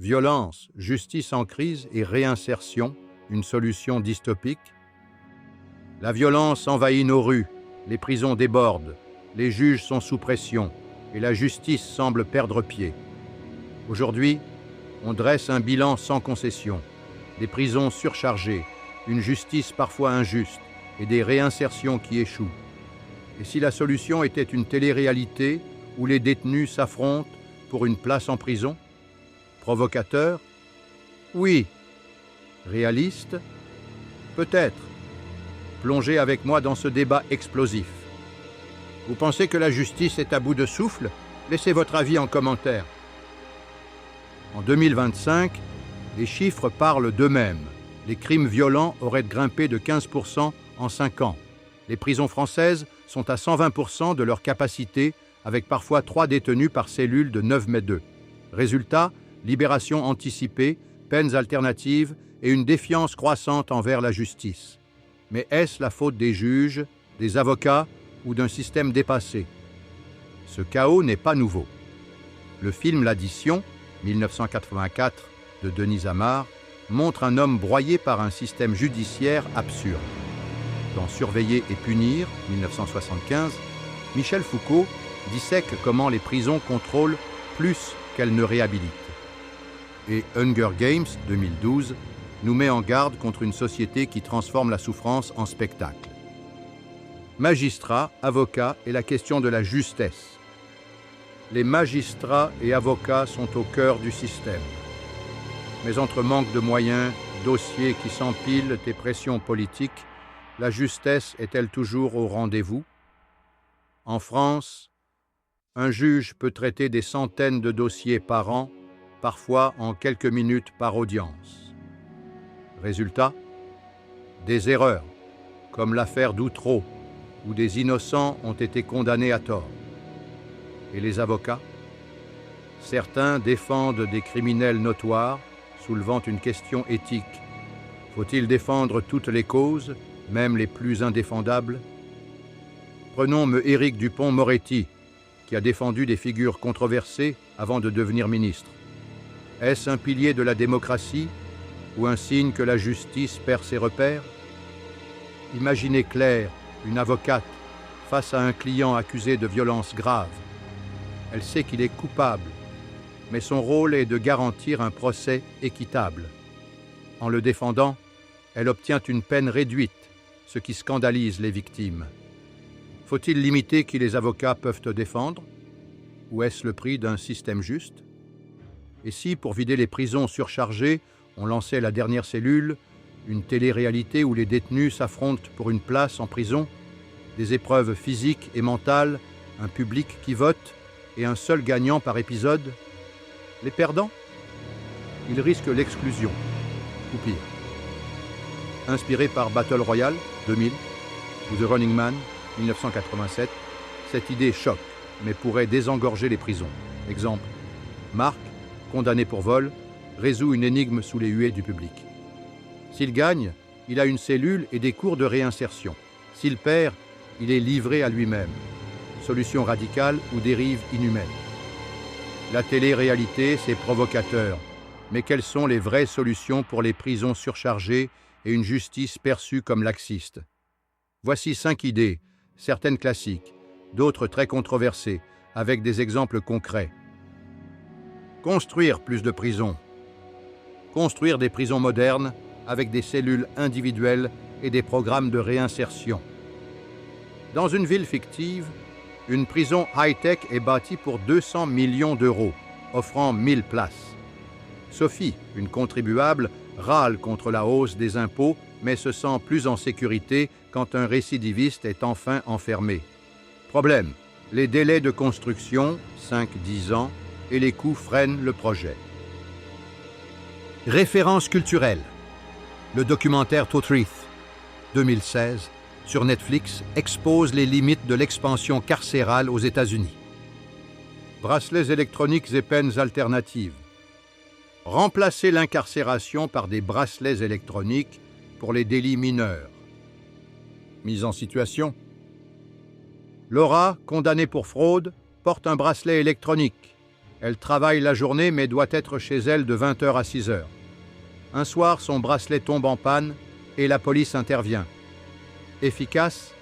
Violence, justice en crise et réinsertion, une solution dystopique. La violence envahit nos rues, les prisons débordent, les juges sont sous pression et la justice semble perdre pied. Aujourd'hui, on dresse un bilan sans concession, des prisons surchargées, une justice parfois injuste et des réinsertions qui échouent. Et si la solution était une télé-réalité où les détenus s'affrontent pour une place en prison? Provocateur? Oui. Réaliste? Peut-être. Plongez avec moi dans ce débat explosif. Vous pensez que la justice est à bout de souffle? Laissez votre avis en commentaire. En 2025, les chiffres parlent d'eux-mêmes. Les crimes violents auraient grimpé de 15% en 5 ans. Les prisons françaises sont à 120% de leur capacité, avec parfois 3 détenus par cellule de 9 mètres 2. Résultat, libération anticipée, peines alternatives et une défiance croissante envers la justice. Mais est-ce la faute des juges, des avocats ou d'un système dépassé? Ce chaos n'est pas nouveau. Le film L'Addition, 1984, de Denis Amar, montre un homme broyé par un système judiciaire absurde. Dans Surveiller et punir, 1975, Michel Foucault dissèque comment les prisons contrôlent plus qu'elles ne réhabilitent. Et Hunger Games, 2012, nous met en garde contre une société qui transforme la souffrance en spectacle. Magistrats, avocats et la question de la justesse. Les magistrats et avocats sont au cœur du système. Mais entre manque de moyens, dossiers qui s'empilent et pressions politiques, la justesse est-elle toujours au rendez-vous? En France, un juge peut traiter des centaines de dossiers par an, parfois en quelques minutes par audience. Résultat, des erreurs, comme l'affaire d'Outreau, où des innocents ont été condamnés à tort. Et les avocats? Certains défendent des criminels notoires, soulevant une question éthique. Faut-il défendre toutes les causes, même les plus indéfendables? Prenons Éric Dupond-Moretti, qui a défendu des figures controversées avant de devenir ministre. Est-ce un pilier de la démocratie ou un signe que la justice perd ses repères? Imaginez Claire, une avocate, face à un client accusé de violences graves. Elle sait qu'il est coupable, mais son rôle est de garantir un procès équitable. En le défendant, elle obtient une peine réduite, ce qui scandalise les victimes. Faut-il limiter qui les avocats peuvent défendre? Ou est-ce le prix d'un système juste? Et si, pour vider les prisons surchargées, on lançait la dernière cellule, une télé-réalité où les détenus s'affrontent pour une place en prison, des épreuves physiques et mentales, un public qui vote et un seul gagnant par épisode? Les perdants? Ils risquent l'exclusion, ou pire. Inspiré par Battle Royale, 2000, ou The Running Man, 1987, cette idée choque, mais pourrait désengorger les prisons. Exemple, Marc, condamné pour vol, résout une énigme sous les huées du public. S'il gagne, il a une cellule et des cours de réinsertion. S'il perd, il est livré à lui-même. Solution radicale ou dérive inhumaine. La télé-réalité, c'est provocateur. Mais quelles sont les vraies solutions pour les prisons surchargées et une justice perçue comme laxiste? Voici 5 idées, certaines classiques, d'autres très controversées, avec des exemples concrets. Construire plus de prisons. Construire des prisons modernes avec des cellules individuelles et des programmes de réinsertion. Dans une ville fictive, une prison high-tech est bâtie pour 200 millions d'euros, offrant 1000 places. Sophie, une contribuable, râle contre la hausse des impôts, mais se sent plus en sécurité quand un récidiviste est enfin enfermé. Problème, les délais de construction, 5-10 ans, et les coûts freinent le projet. Référence culturelle. Le documentaire Tothrith, 2016, sur Netflix, expose les limites de l'expansion carcérale aux États-Unis. Bracelets électroniques et peines alternatives. Remplacer l'incarcération par des bracelets électroniques pour les délits mineurs. Mise en situation. Laura, condamnée pour fraude, porte un bracelet électronique. Elle travaille la journée mais doit être chez elle de 20h à 6h. Un soir, son bracelet tombe en panne et la police intervient. Efficace?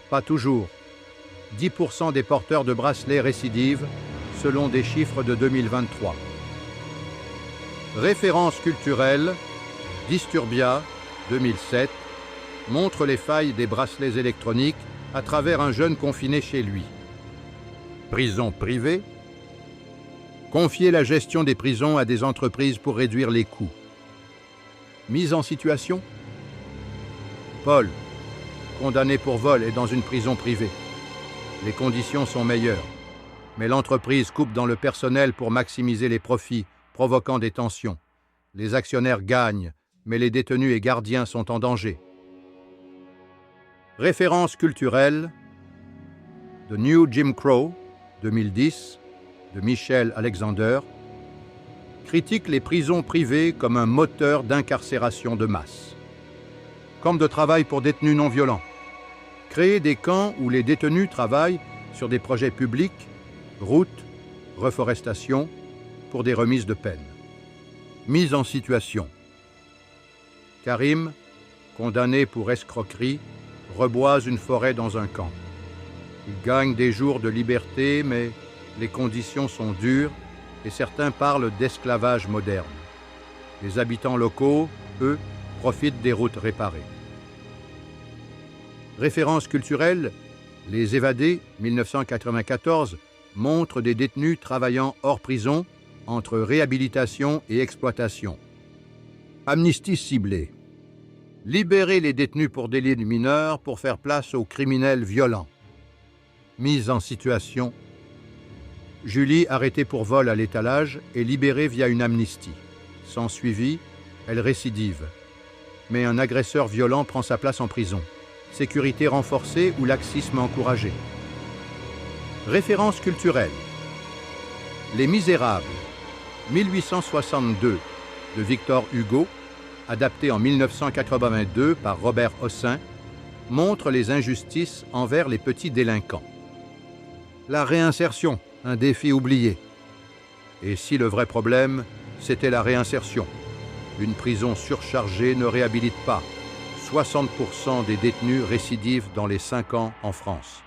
Pas toujours. 10% des porteurs de bracelets récidivent, selon des chiffres de 2023. Référence culturelle, Disturbia, 2007, montre les failles des bracelets électroniques à travers un jeune confiné chez lui. Prison privée? Confier la gestion des prisons à des entreprises pour réduire les coûts. Mise en situation? Paul, condamné pour vol, est dans une prison privée. Les conditions sont meilleures, mais l'entreprise coupe dans le personnel pour maximiser les profits, provoquant des tensions. Les actionnaires gagnent, mais les détenus et gardiens sont en danger. Référence culturelle, The New Jim Crow, 2010, de Michel Alexander, critique les prisons privées comme un moteur d'incarcération de masse. Camp de travail pour détenus non violents. Créer des camps où les détenus travaillent sur des projets publics, routes, reforestation, pour des remises de peine. Mise en situation. Karim, condamné pour escroquerie, reboise une forêt dans un camp. Il gagne des jours de liberté, mais les conditions sont dures et certains parlent d'esclavage moderne. Les habitants locaux, eux, profitent des routes réparées. Référence culturelle, Les Évadés, 1994, montre des détenus travaillant hors prison entre réhabilitation et exploitation. Amnistie ciblée. Libérer les détenus pour délits de mineurs pour faire place aux criminels violents. Mise en situation. Julie, arrêtée pour vol à l'étalage, est libérée via une amnistie. Sans suivi, elle récidive. Mais un agresseur violent prend sa place en prison. Sécurité renforcée ou laxisme encouragé. Référence culturelle. Les Misérables, 1862, de Victor Hugo, adapté en 1982 par Robert Hossein, montre les injustices envers les petits délinquants. La réinsertion, un défi oublié. Et si le vrai problème, c'était la réinsertion? Une prison surchargée ne réhabilite pas. 60% des détenus récidivent dans les 5 ans en France.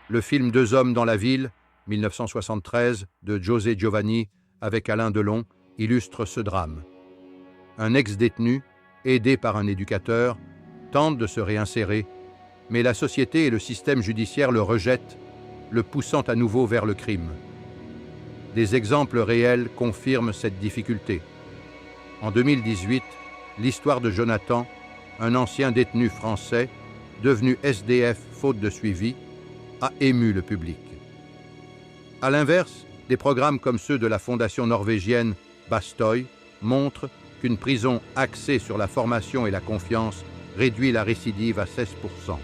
Le film Deux hommes dans la ville, 1973, de José Giovanni, avec Alain Delon, illustre ce drame. Un ex-détenu, aidé par un éducateur, tente de se réinsérer, mais la société et le système judiciaire le rejettent, le poussant à nouveau vers le crime. Des exemples réels confirment cette difficulté. En 2018, l'histoire de Jonathan, un ancien détenu français, devenu SDF faute de suivi, a ému le public. À l'inverse, des programmes comme ceux de la fondation norvégienne Bastøy montrent qu'une prison axée sur la formation et la confiance réduit la récidive à 16%.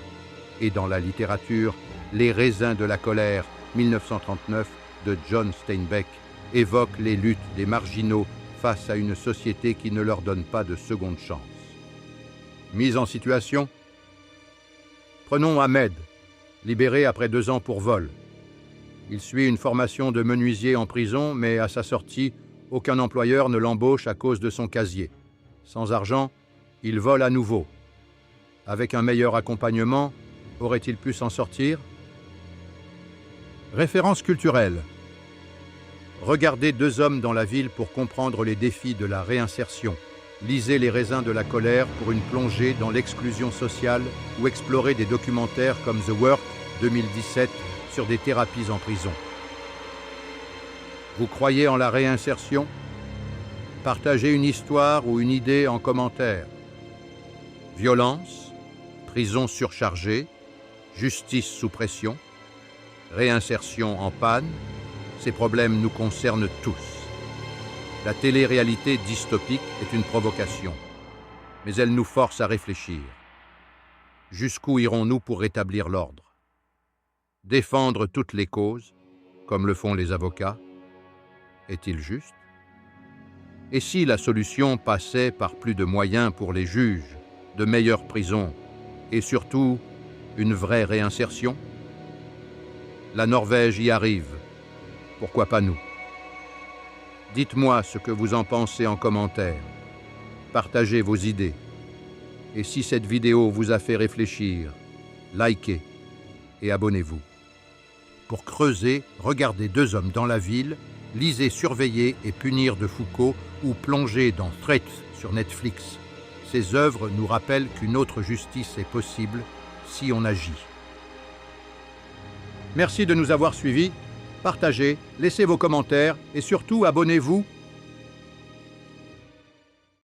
Et dans la littérature, Les raisins de la colère, 1939, de John Steinbeck, évoque les luttes des marginaux face à une société qui ne leur donne pas de seconde chance. Mise en situation. Prenons Ahmed, libéré après 2 ans pour vol. Il suit une formation de menuisier en prison, mais à sa sortie, aucun employeur ne l'embauche à cause de son casier. Sans argent, il vole à nouveau. Avec un meilleur accompagnement, aurait-il pu s'en sortir? Référence culturelle. Regardez Deux hommes dans la ville pour comprendre les défis de la réinsertion. Lisez Les raisins de la colère pour une plongée dans l'exclusion sociale ou explorez des documentaires comme The Work, 2017, sur des thérapies en prison. Vous croyez en la réinsertion? Partagez une histoire ou une idée en commentaire. Violence, prison surchargée, justice sous pression, réinsertion en panne, ces problèmes nous concernent tous. La télé-réalité dystopique est une provocation, mais elle nous force à réfléchir. Jusqu'où irons-nous pour rétablir l'ordre? Défendre toutes les causes, comme le font les avocats, est-il juste? Et si la solution passait par plus de moyens pour les juges, de meilleures prisons et surtout une vraie réinsertion? La Norvège y arrive. Pourquoi pas nous? Dites-moi ce que vous en pensez en commentaire. Partagez vos idées. Et si cette vidéo vous a fait réfléchir, likez et abonnez-vous. Pour creuser, regardez Deux hommes dans la ville, lisez Surveiller et punir de Foucault ou plongez dans Threads sur Netflix. Ces œuvres nous rappellent qu'une autre justice est possible si on agit. Merci de nous avoir suivis. Partagez, laissez vos commentaires et surtout abonnez-vous